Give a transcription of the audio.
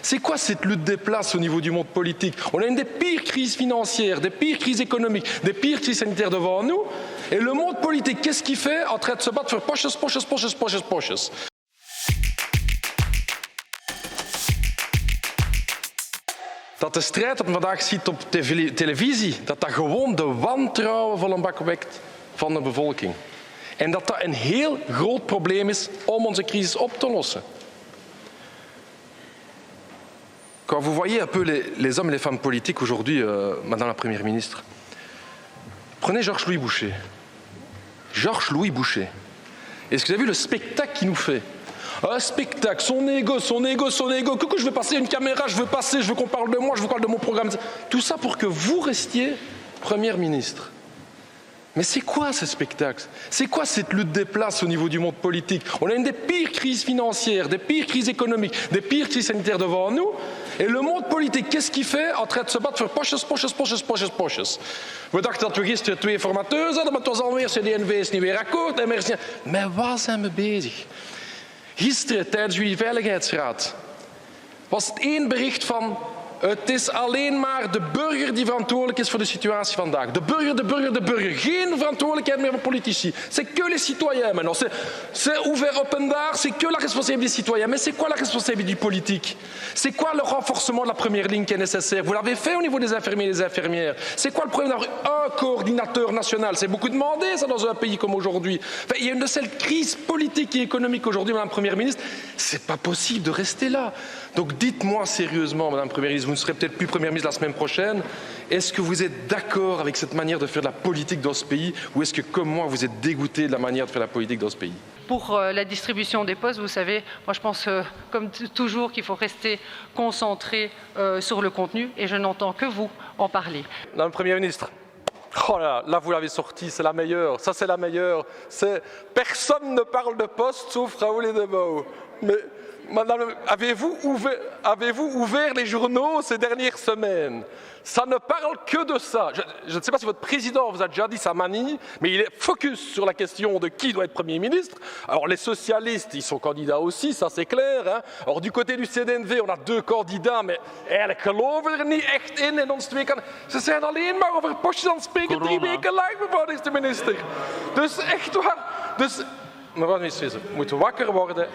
C'est quoi cette lutte des places au niveau du monde politique? On a une des pires crises financières, des pires crises économiques, des pires crises sanitaires devant nous. Et le monde politique, qu'est-ce qu'il fait? En train de se battre pour poches, poches, poches, poches, poches. Dat de strijd dat men vandaag ziet op televisie, dat gewoon de wantrouwen vol een bak wekt van de bevolking. En dat dat een heel groot probleem is om onze crisis op te lossen. Quand vous voyez un peu les hommes et les femmes politiques aujourd'hui, Madame la Première ministre, prenez Georges-Louis Boucher. Georges-Louis Boucher. Est-ce que vous avez vu le spectacle qu'il nous fait? Un spectacle, son ego. Coucou, je veux passer une caméra, je veux qu'on parle de moi, je veux qu'on parle de mon programme. Tout ça pour que vous restiez Première ministre. Mais c'est quoi ce spectacle? C'est quoi cette lutte des places au niveau du monde politique? On a une des pires crises financières, des pires crises économiques, des pires crises sanitaires devant nous. Et le monde politique, qu'est-ce qu'il fait? En train de se battre voor poches, poches, poches, poches, poches. We dachten dat we gisteren 2 formateurs hadden, maar het was alweer CD&V is niet weer akkoord. En maar waar zijn we bezig? Gisteren tijdens jullie Veiligheidsraad was het 1 bericht van het is alleen maar de burger die verantwoordelijk is voor de situatie vandaag. De burger. Geen verantwoordelijkheid meer van politici. C'est que les citoyens maintenant. C'est ouvert open daar, c'est que la responsabilité des citoyens. Mais c'est quoi la responsabilité du politique? C'est quoi le renforcement de la première ligne qui est nécessaire? Vous l'avez fait au niveau des infirmiers et des infirmières. C'est quoi le problème d'avoir un coordinateur national? C'est beaucoup demandé ça dans un pays comme aujourd'hui. Enfin, il y a une de ces crises politiques et économiques aujourd'hui, Madame la Première ministre. C'est pas possible de rester là. Donc dites-moi sérieusement, Madame la Première ministre, vous ne serez peut-être plus Première ministre la semaine prochaine. Est-ce que vous êtes d'accord avec cette manière de faire de la politique dans ce pays ou est-ce que, comme moi, vous êtes dégoûté de la manière de faire la politique dans ce pays? Pour la distribution des postes, vous savez, moi je pense comme toujours qu'il faut rester concentré sur le contenu et je n'entends que vous en parler. Madame la Première ministre, oh là vous l'avez sortie, c'est la meilleure, ça c'est la meilleure. Personne ne parle de poste sauf Raoul Edebao. Mais Madame, avez-vous ouvert les journaux ces dernières semaines? Ça ne parle que de ça. Je ne sais pas si votre président vous a déjà dit sa manie, mais il est focus sur la question de qui doit être Premier ministre. Alors les socialistes, ils sont candidats aussi, ça c'est clair. Hein. Alors du côté du CD&V, on a 2 candidats, mais eigenlijk geloven er niet echt in. En ons 2 ze zijn alleen maar over postjes aan het spreken 3 weken lang, mevrouw de minister. Dus echt waar. Dus, mevrouw de minister, we moeten wakker worden.